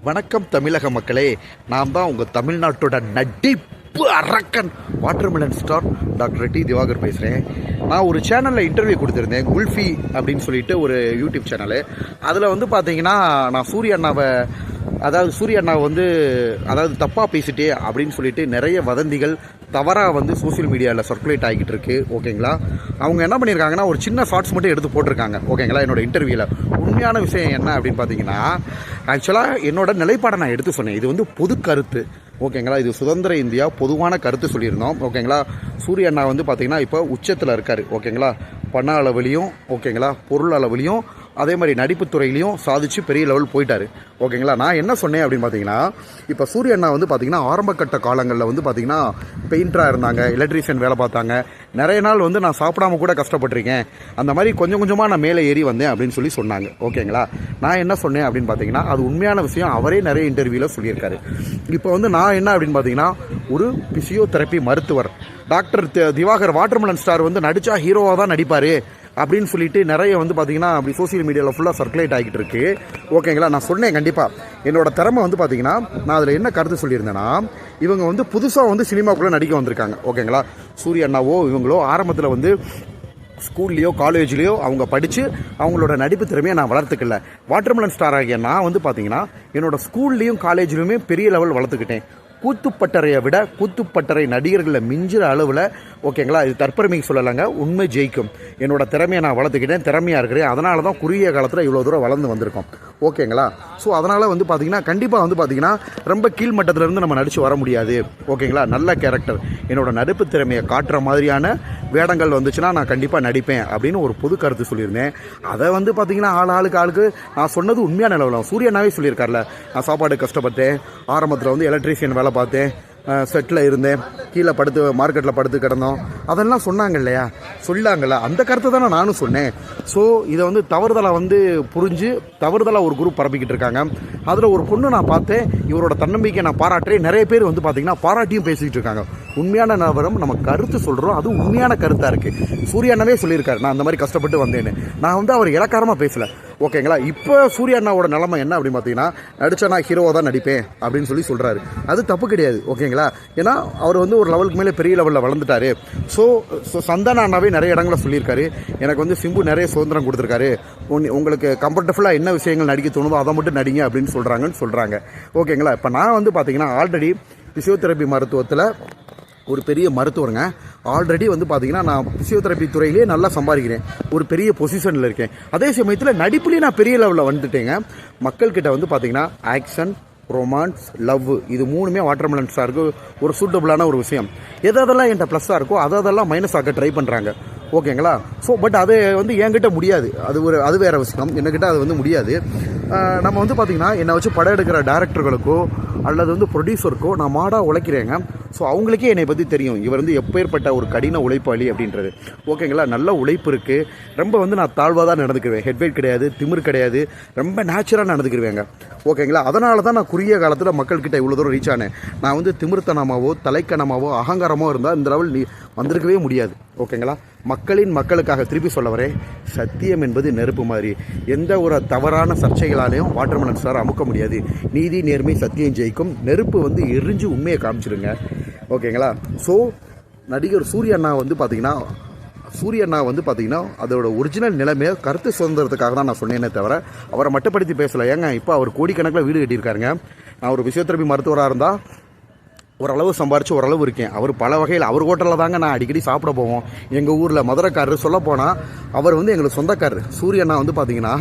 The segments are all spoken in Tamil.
வணக்கம் தமிழக மக்களே, நான் தான் உங்கள் தமிழ்நாட்டோட நடிப்பு அரக்கன் watermelon star doctor D Divakar பேசுகிறேன். நான் ஒரு சேனலில் இன்டர்வியூ கொடுத்துருந்தேன், குல்ஃபி அப்படின்னு சொல்லிட்டு ஒரு யூடியூப் சேனலு. அதில் வந்து பார்த்தீங்கன்னா நான் சூரிய அண்ணாவை தப்பாக பேசிட்டே அப்படின்னு சொல்லிட்டு நிறைய வதந்திகள் தவறாக வந்து சோசியல் மீடியாவில் சர்க்குலேட் ஆகிக்கிட்டு இருக்கு. ஓகேங்களா, அவங்க என்ன பண்ணியிருக்காங்கன்னா ஒரு சின்ன ஷார்ட்ஸ் மட்டும் எடுத்து போட்டிருக்காங்க. ஓகேங்களா, என்னோட இன்டர்வியூவில் உண்மையான விஷயம் என்ன அப்படின்னு பார்த்தீங்கன்னா, ஆக்சுவலாக என்னோட நிலைப்பாடை நான் எடுத்து சொன்னேன். இது வந்து பொது கருத்து. ஓகேங்களா, இது சுதந்திர இந்தியா பொதுவான கருத்து சொல்லியிருந்தோம். ஓகேங்களா, சூரிய அண்ணா வந்து பார்த்தீங்கன்னா இப்போ உச்சத்தில் இருக்கார். ஓகேங்களா, பண அளவுலையும் ஓகேங்களா, பொருள் அளவுலையும் அதே மாதிரி நடிப்புத்துறையிலையும் சாதிச்சு பெரிய லெவல் போயிட்டார். ஓகேங்களா, நான் என்ன சொன்னேன் அப்படின்னு பார்த்தீங்கன்னா, இப்போ சூரிய அண்ணா வந்து பார்த்தீங்கன்னா ஆரம்பக்கட்ட காலங்களில் வந்து பார்த்தீங்கன்னா பெயிண்டராக இருந்தாங்க, எலக்ட்ரீஷியன் வேலை பார்த்தாங்க. நிறைய நாள் வந்து நான் சாப்பிடாம கூட கஷ்டப்பட்டிருக்கேன். அந்த மாதிரி கொஞ்சம் கொஞ்சமாக நான் மேலே ஏறி வந்தேன் அப்படின்னு சொல்லி சொன்னாங்க. ஓகேங்களா, நான் என்ன சொன்னேன் அப்படின்னு பார்த்தீங்கன்னா, அது உண்மையான விஷயம். அவரே நிறைய இன்டர்வியூவில் சொல்லியிருக்காரு. இப்போ வந்து நான் என்ன அப்படின்னு பார்த்தீங்கன்னா, ஒரு பிசியோதெரப்பி மருத்துவர் டாக்டர் திவாகர் வாட்டர்மெலன் ஸ்டார் வந்து நடித்தா ஹீரோவாக தான் நடிப்பார் அப்படின்னு சொல்லிட்டு நிறைய வந்து பார்த்தீங்கன்னா அப்படி சோசியல் மீடியாவில் ஃபுல்லாக சர்க்குலேட் ஆகிட்டு இருக்கு. ஓகேங்களா, நான் சொன்னேன் கண்டிப்பாக என்னோட திறமை வந்து பார்த்தீங்கன்னா, நான் அதில் என்ன கருத்து சொல்லியிருந்தேன்னா, இவங்க வந்து புதுசாக வந்து சினிமாக்குள்ளே நடிக்க வந்திருக்காங்க. ஓகேங்களா, சூரிய அண்ணாவோ இவங்களோ ஆரம்பத்தில் வந்து ஸ்கூல்லையோ காலேஜ்லேயோ அவங்க படித்து அவங்களோட நடிப்பு திறமையை நான் வளர்த்துக்கல. வாட்டர்மெலன் ஸ்டார் ஆகிய நான் வந்து பார்த்தீங்கன்னா என்னோட ஸ்கூல்லையும் காலேஜ்லையுமே பெரிய லெவல் வளர்த்துக்கிட்டேன். கூத்துப்பட்டறையை விட கூத்துப்பட்டறை நடிகர்களில் மிஞ்சிற அளவில் ஓகேங்களா, இது தற்பெருமைக்கு சொல்லலைங்க, உண்மை ஜெயிக்கும். என்னோட திறமையை நான் வளர்த்துக்கிட்டேன், திறமையாக இருக்கிறேன். அதனால தான் குறுகிய காலத்தில் இவ்வளோ தூரம் வளர்ந்து வந்திருக்கோம். ஓகேங்களா, ஸோ அதனால் வந்து பார்த்திங்கன்னா கண்டிப்பாக வந்து பார்த்திங்கன்னா ரொம்ப கீழ்மட்டத்திலேருந்து நம்ம நடித்து வர முடியாது. ஓகேங்களா, நல்ல கேரக்டர் என்னோட நடிப்பு திறமையை காட்டுற மாதிரியான வேடங்கள் வந்துச்சுன்னா நான் கண்டிப்பாக நடிப்பேன் அப்படின்னு ஒரு பொது கருத்து சொல்லியிருந்தேன். அதை வந்து பார்த்திங்கன்னா ஆளுக்கு நான் சொன்னது உண்மையான நிலவரம். சூரியனாவே சொல்லியிருக்கார்ல, நான் சாப்பாடு கஷ்டப்பட்டேன், ஆரம்பத்தில் வந்து எலக்ட்ரீஷியன் வேலை பார்த்தேன், செட்டில் இருந்தேன், கீழே படுத்து மார்க்கெட்டில் படுத்து கிடந்தோம், அதெல்லாம் சொன்னாங்க இல்லையா, சொல்லாங்கல்ல, அந்த கருத்தை தானே நானும் சொன்னேன். ஸோ இதை வந்து தவறுதலாக வந்து புரிஞ்சு தவறுதலாக ஒரு குரூப் பரப்பிக்கிட்டு இருக்காங்க. அதில் ஒரு பொண்ணு நான் பார்த்தேன், இவரோட தன்னம்பிக்கை நான் பாராட்டுறேன். நிறைய பேர் வந்து பார்த்தீங்கன்னா பாராட்டியும் பேசிக்கிட்டு இருக்காங்க. உண்மையான நபரம் நம்ம கருத்து சொல்கிறோம், அது உண்மையான கருத்தாக இருக்குது. சூரிய அண்ணாவே சொல்லியிருக்காரு, நான் அந்த மாதிரி கஷ்டப்பட்டு வந்தேன்னு. நான் வந்து அவர் இலக்காரமாக பேசலை. ஓகேங்களா, இப்போ சூரிய அண்ணாவோட நிலைமை என்ன அப்படின்னு பார்த்தீங்கன்னா, நடித்தா நான் ஹீரோவாக தான் நடிப்பேன் அப்படின்னு சொல்லி சொல்கிறாரு. அது தப்பு கிடையாது. ஓகேங்களா, ஏன்னா அவர் வந்து ஒரு லெவலுக்கு மேலே பெரிய லெவலில் வளர்ந்துட்டாரு. ஸோ சந்தான அண்ணாவே நிறைய இடங்களில் சொல்லியிருக்காரு, எனக்கு வந்து சிம்பு நிறைய சுதந்திரம் கொடுத்துருக்காரு, உங்களுக்கு கம்ஃபர்டபுளாக என்ன விஷயங்கள் நடிக்க தோணுதோ அதை மட்டும் நடிங்க அப்படின்னு சொல்கிறாங்க. ஓகேங்களா, இப்போ நான் வந்து பார்த்தீங்கன்னா ஆல்ரெடி பிசியோதெரப்பி மருத்துவத்தில் ஒரு பெரிய மருத்துவருங்க. ஆல்ரெடி வந்து பார்த்தீங்கன்னா நான் பிசியோதெரப்பி துறையிலே நல்லா சம்பாதிக்கிறேன், ஒரு பெரிய பொசிஷனில் இருக்கேன். அதே சமயத்தில் நடிப்புலேயே நான் பெரிய லெவலில் வந்துட்டேங்க. மக்கள்கிட்ட வந்து பார்த்தீங்கன்னா ஆக்ஷன், ரொமான்ஸ், லவ், இது மூணுமே வாட்டர்மெலன் ஸ்டாருக்கு ஒரு சூட்டபுளான ஒரு விஷயம். எதெல்லாம் என்கிட்ட ப்ளஸ்ஸாக இருக்கோ அதெல்லாம் மைனஸ் ஆக்க ட்ரை பண்ணுறாங்க. ஓகேங்களா, ஸோ பட் அது வந்து என்கிட்ட முடியாது, அது வேறு விஷயம். என்கிட்ட அது வந்து முடியாது. நம்ம வந்து பார்த்திங்கன்னா என்னை வச்சு படம் எடுக்கிற டேரக்டர்களுக்கோ அல்லது வந்து ப்ரொடியூசருக்கோ நான் மாடாக உழைக்கிறேங்க. ஸோ அவங்களுக்கே என்னை பற்றி தெரியும், இவர் வந்து எப்பேற்பட்ட ஒரு கடின உழைப்பாளி அப்படின்றது. ஓகேங்களா, நல்ல உழைப்பு இருக்குது. ரொம்ப வந்து நான் தாழ்வாக தான் நடந்துக்குவேன், ஹெட்வெயிட் கிடையாது, திமிர் கிடையாது, ரொம்ப நேச்சுரலாக நடந்துக்கிருவேங்க. ஓகேங்களா, அதனால தான் நான் குறுகிய காலத்தில் மக்கள்கிட்ட இவ்வளோ தூரம் ரீச் ஆனேன். நான் வந்து திமிர்த்தனமாவோ தலைக்கணமாவோ அகங்காரமோ இருந்தால் இந்த லெவல் வந்திருக்கவே முடியாது. ஓகேங்களா, மக்களுக்காக திருப்பி சொல்ல வரேன், சத்தியம் என்பது நெருப்பு மாதிரி. எந்த ஒரு தவறான சர்ச்சைகளாலையும் வாட்டர்மெலன் ஸ்டார் அமுக்க முடியாது. நீதி நேர்மை சத்தியம் ஜெயிக்கும். நெருப்பு வந்து எரிஞ்சு உண்மையை காமிச்சிருங்க. ஓகேங்களா, ஸோ நடிகர் சூரிய அண்ணா வந்து பார்த்தீங்கன்னா அதோட ஒரிஜினல் நிலைமையை கருத்து சுதந்திரத்துக்காக தான் நான் சொன்னேனே தவிர அவரை மட்டுப்படுத்தி பேசலை. ஏங்க இப்போ அவர் கோடிக்கணக்கில் வீடு கட்டியிருக்காருங்க. நான் ஒரு பிசியோதெரப்பி மருத்துவராக இருந்தால் ஓரளவு சம்பாரித்து ஓரளவு இருக்கேன். அவர் பல வகையில் அவர் ஹோட்டலில் தாங்க நான் அடிக்கடி சாப்பிட போவோம். எங்கள் ஊரில் மதுரைக்காரர் சொல்ல போனால் அவர் வந்து எங்களுக்கு சொந்தக்காரர். சூரிய அண்ணா வந்து பார்த்தீங்கன்னா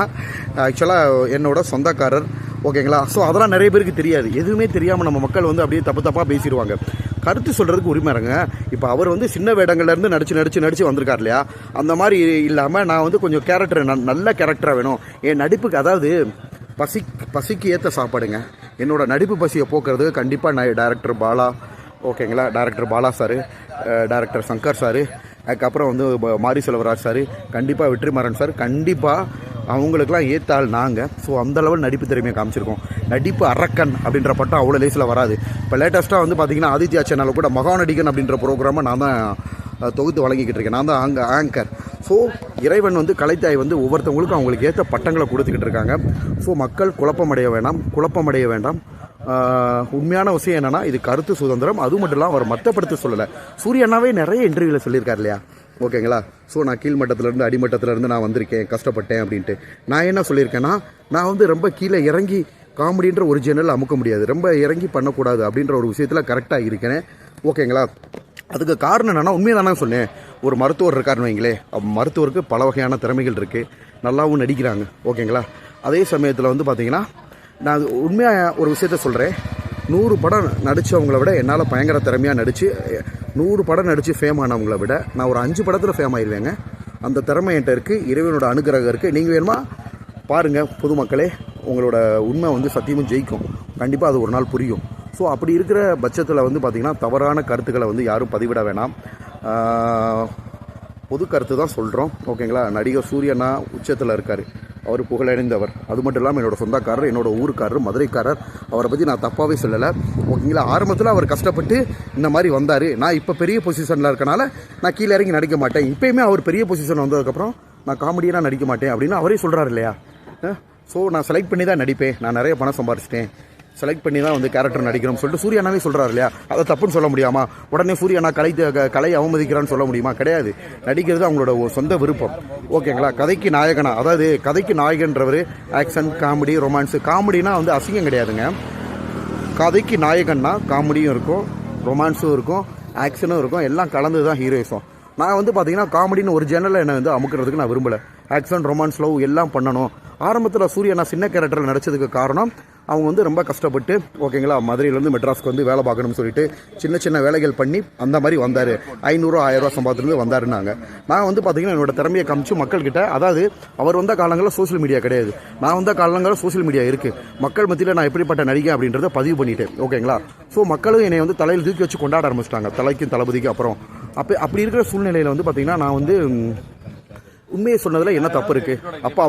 ஆக்சுவலாக என்னோட சொந்தக்காரர். ஓகேங்களா, ஸோ அதெல்லாம் நிறைய பேருக்கு தெரியாது. எதுவுமே தெரியாமல் நம்ம மக்கள் வந்து அப்படியே தப்பாக பேசிடுவாங்க. கருத்து சொல்கிறதுக்கு உரிமை இருங்க. இப்போ அவர் வந்து சின்ன வேடங்கள்லேருந்து நடித்து வந்திருக்கார் இல்லையா, அந்த மாதிரி இல்லாமல் நான் வந்து கொஞ்சம் கேரக்டர் நல்ல கேரக்டராக வேணும் என் நடிப்புக்கு. அதாவது பசிக்கு ஏற்ற சாப்பாடுங்க. என்னோட நடிப்பு பசியை போக்குறது கண்டிப்பாக டைரக்டர் பாலா. ஓகேங்களா, director Bala sir, director Shankar sir, அதுக்கப்புறம் வந்து மாரி செல்வராஜ் சார், கண்டிப்பாக வெற்றிமாறன் சார், கண்டிப்பாக அவங்களுக்கெல்லாம் ஏற்றால் நாங்கள். ஸோ அந்த லெவல் நடிப்பு திறமையை காமிச்சிருக்கோம். நடிப்பு அரக்கன் அப்படின்ற பட்டம் அவ்வளோ லேஸில் வராது. இப்போ லேட்டஸ்ட்டாக வந்து பார்த்திங்கன்னா ஆதித்யா சேனலில் கூட மகாநடிகன் அப்படின்ற ப்ரோக்ராமை நான் தான் தொகுத்து வழங்கிக்கிட்டு இருக்கேன். நான் தான் ஆங்கர். ஸோ இறைவன் வந்து கலைத்தாய் வந்து ஒவ்வொருத்தவங்களுக்கும் அவங்களுக்கு ஏற்ற பட்டங்களை கொடுத்துக்கிட்டு இருக்காங்க. ஸோ மக்கள் குழப்பமடைய வேண்டாம். உண்மையான விஷயம் என்னென்னா இது கருத்து சுதந்திரம். அது மட்டும் இல்லாமல் அவர் மற்றப்படுத்த சொல்லலை. சூரியனாவே நிறைய இன்டர்வியூவில் சொல்லியிருக்காரு இல்லையா, ஓகேங்களா. ஸோ நான் கீழ்மட்டத்திலேருந்து அடிமட்டத்திலேருந்து நான் வந்திருக்கேன், கஷ்டப்பட்டேன் அப்படின்ட்டு. நான் என்ன சொல்லியிருக்கேன்னா, நான் வந்து ரொம்ப கீழே இறங்கி காமெடின்ற ஒரு சேனல் அமுக்க முடியாது, ரொம்ப இறங்கி பண்ணக்கூடாது அப்படின்ற ஒரு விஷயத்தில் கரெக்டாக இருக்கேன், ஓகேங்களா. அதுக்கு காரணம் என்னென்னா, உண்மையை தானே சொன்னேன். ஒரு மருத்துவர் இருக்காருன்னு வைங்களே, மருத்துவருக்கு பல வகையான திறமைகள் இருக்குது, நல்லாவும் நடிக்கிறாங்க, ஓகேங்களா. அதே சமயத்தில் வந்து பார்த்திங்கன்னா, நான் உண்மையாக ஒரு விஷயத்த சொல்கிறேன். 100 படம் நடித்தவங்கள விட என்னால் பயங்கர திறமையாக நடித்து 100 படம் நடித்து ஃபேம் ஆனவங்கள விட நான் ஒரு 5 படத்தில் ஃபேம் ஆயிடுவேங்க. அந்த திறமை என்கிட்ட இருக்குது, இறைவனோட அனுகிரகம் இருக்குது. நீங்கள் வேணுமா பாருங்கள் பொதுமக்களே, உங்களோட உண்மை வந்து சத்தியமும் ஜெயிக்கும், கண்டிப்பாக அது ஒரு நாள் புரியும். ஸோ அப்படி இருக்கிற பட்சத்தில் வந்து பார்த்திங்கன்னா தவறான கருத்துக்களை வந்து யாரும் பதிவிட வேணாம். பொது கருத்து தான் சொல்கிறோம், ஓகேங்களா. நடிகர் சூரியனா உச்சத்தில் இருக்கார், அவர் புகழடைந்தவர். அது மட்டும் இல்லாமல் என்னோடய சொந்தக்காரர், என்னோடய ஊருக்காரர், மதுரைக்காரர். அவரை பற்றி நான் தப்பாகவே சொல்லலை, ஓகேங்களா. ஆரம்பத்தில் அவர் கஷ்டப்பட்டு இந்த மாதிரி வந்தார். நான் இப்போ பெரிய பொசிஷனில் இருக்கனால நான் கீழே இறங்கி நடிக்க மாட்டேன். இப்போயுமே அவர் பெரிய பொசிஷன் வந்ததுக்கப்புறம் நான் காமெடியாக நடிக்க மாட்டேன் அப்படின்னு அவரே சொல்கிறார் இல்லையா. ஸோ நான் செலக்ட் பண்ணி தான் நடிப்பேன், நான் நிறைய பணம் சம்பாரிச்சிட்டேன், செலக்ட் பண்ணி தான் வந்து கேரக்டர் நடிக்கிறோம்னு சொல்லிட்டு சூர்யானாவே சொல்கிறார் இல்லையா. அதை தப்புன்னு சொல்ல முடியாமா? உடனே சூர்யானா கலை அவமதிக்கிறான்னு சொல்ல முடியுமா? கிடையாது. நடிக்கிறது அவங்களோட சொந்த விருப்பம், ஓகேங்களா. கதைக்கு நாயகனா, அதாவது கதைக்கு நாயகன்றவர் ஆக்ஷன், காமெடி, ரொமான்ஸு. காமெடினா வந்து அசிங்கம் கிடையாதுங்க. கதைக்கு நாயகன்னா காமெடியும் இருக்கும், ரொமான்ஸும் இருக்கும், ஆக்ஷனும் இருக்கும், எல்லாம் கலந்து தான் ஹீரோயிசம். நான் வந்து பார்த்தீங்கன்னா காமெடின்னு ஒரு ஜேனலில் என்னை வந்து அமுக்கிறதுக்கு நான் விரும்பலை. ஆக்ஷன், ரொமான்ஸ், லவ் எல்லாம் பண்ணணும். ஆரம்பத்தில் சூர்யா சின்ன கேரக்டரில் நடித்ததுக்கு காரணம் அவங்க வந்து ரொம்ப கஷ்டப்பட்டு, ஓகேங்களா, மதுரையிலேருந்து மெட்ராஸ்க்கு வந்து வேலை பார்க்கணும்னு சொல்லிட்டு சின்ன வேலைகள் பண்ணி அந்த மாதிரி வந்தார். 500-1000 சம்பாதிச்சிருந்து வந்தாருன்னாங்க. நான் வந்து பார்த்தீங்கன்னா என்னோட திறமையை காமிச்சு மக்கள்கிட்ட, அதாவது அவர் வந்த காலங்களில் சோஷியல் மீடியா கிடையாது, நான் வந்த காலங்களில் சோஷியல் மீடியா இருக்குது, மக்கள் மத்தியில் நான் எப்படிப்பட்ட நடிகை அப்படின்றத பதிவு பண்ணிட்டேன், ஓகேங்களா. ஸோ மக்களும் என்னை வந்து தலையில் தூக்கி வச்சு கொண்டாட ஆரம்பிச்சிட்டாங்க, தலைக்கும் தளபதிக்கு அப்புறம். அப்படி இருக்கிற சூழ்நிலையில் வந்து பார்த்திங்கன்னா நான் வந்து உண்மையை சொன்னதில் என்ன தப்பு இருக்குது? அப்போ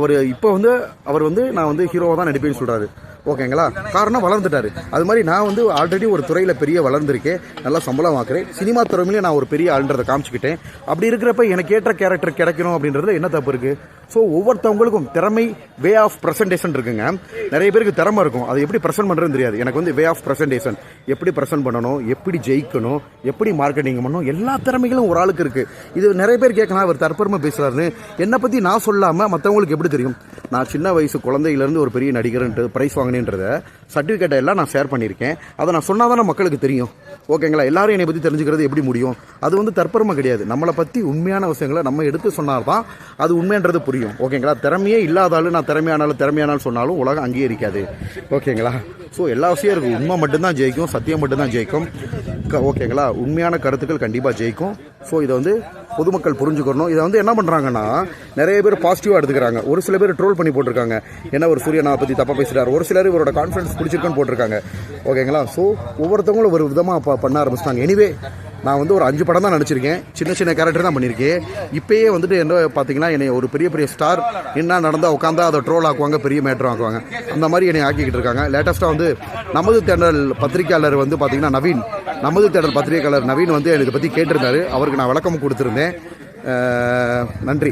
அவர் வந்து நான் வந்து ஹீரோவாக தான் நடிப்பேன்னு சொல்கிறாரு, ஓகேங்களா. காரணம் வளர்ந்துட்டாரு. அது மாதிரி நான் வந்து ஆல்ரெடி ஒரு துறையில் பெரிய வளர்ந்துருக்கேன், நல்லா சம்பளம் வாக்குறேன், சினிமா துறையிலேயே நான் ஒரு பெரிய ஆளுன்றதை காமிச்சிக்கிட்டேன். அப்படி இருக்கிறப்ப எனக்கு ஏற்ற கேரக்டர் கிடைக்கணும் அப்படின்றதுல என்ன தப்பு இருக்குது? ஸோ ஒவ்வொருத்தவங்களுக்கும் திறமை, வே ஆஃப் ப்ரெசன்டேஷன் இருக்குங்க. நிறைய பேருக்கு திறமை இருக்கும், அது எப்படி ப்ரெசென்ட் பண்ணுறதுன்னு தெரியாது. எனக்கு வந்து வே ஆஃப் ப்ரெசன்டேஷன், எப்படி ப்ரெசென்ட் பண்ணணும், எப்படி ஜெயிக்கணும், எப்படி மார்க்கெட்டிங் பண்ணணும், எல்லா திறமைகளும் ஒரு ஆளுக்கு இருக்குது. இது நிறைய பேர் கேட்கலாம், அவர் தற்பெருமை பேசுகிறாருன்னு. என்னை பற்றி நான் சொல்லாமல் மற்றவங்களுக்கு எப்படி தெரியும்? நான் சின்ன வயசு குழந்தையிலேருந்து ஒரு பெரிய நடிகர்ன்ட்டு ப்ரைஸ் வாங்கினேன்றத சர்டிஃபிகேட்டை எல்லாம் நான் ஷேர் பண்ணியிருக்கேன். அதை நான் சொன்னால் தானே மக்களுக்கு தெரியும், ஓகேங்களா. எல்லாரும் என்னை பற்றி தெரிஞ்சுக்கிறது எப்படி முடியும்? அது வந்து தற்பெருமை கிடையாது. நம்மளை பற்றி உண்மையான விஷயங்களை நம்ம எடுத்து சொன்னால் தான் அது உண்மைன்றது புரியும், ஓகேங்களா. திறமையே இல்லாதாலும் நான் திறமையானாலும் சொன்னாலும் உலகம் அங்கீகரிக்காது, ஓகேங்களா. ஸோ எல்லா விஷயம் இருக்குது. உண்மை மட்டும்தான் ஜெயிக்கும், சத்தியம் மட்டும்தான் ஜெயிக்கும், ஓகேங்களா. உண்மையான கருத்துக்கள் கண்டிப்பாக ஜெயிக்கும். ஸோ இதை வந்து பொதுமக்கள் புரிஞ்சுக்கணும். இதை வந்து என்ன பண்ணுறாங்கன்னா நிறைய பேர் பாசிட்டிவாக எடுத்துக்கிறாங்க, ஒரு சில பேர் ட்ரோல் பண்ணி போட்டிருக்காங்க, என்ன ஒரு சூரியனை பற்றி தப்பாக பேசுகிறார், ஒரு சிலர் இவரோட கான்ஃபிடன்ஸ் பிடிச்சிருக்குன்னு போட்டிருக்காங்க, ஓகேங்களா. ஸோ ஒவ்வொருத்தவங்களும் ஒரு விதமாக பண்ண ஆரம்பிச்சிட்டாங்க. எனிவே நான் வந்து ஒரு 5 படம் தான் நடிச்சிருக்கேன், சின்ன கேரக்டர் தான் பண்ணியிருக்கேன். இப்போயே வந்துட்டு என்ன பார்த்தீங்கன்னா என்னை ஒரு பெரிய ஸ்டார் என்ன நடந்தால் உட்காந்தா அதை ட்ரோல் ஆக்குவாங்க, பெரிய மேட்டர் ஆக்குவாங்க, அந்த மாதிரி என்னை ஆக்கிக்கிட்டு இருக்காங்க. லேட்டஸ்ட்டாக வந்து நமது தேடல் பத்திரிகையாளர் வந்து பார்த்தீங்கன்னா நமது தேடல் பத்திரிகையாளர் நவீன் வந்து எனக்கு பற்றி கேட்டிருந்தாரு, அவருக்கு நான் விளக்கமும் கொடுத்துருந்தேன். நன்றி.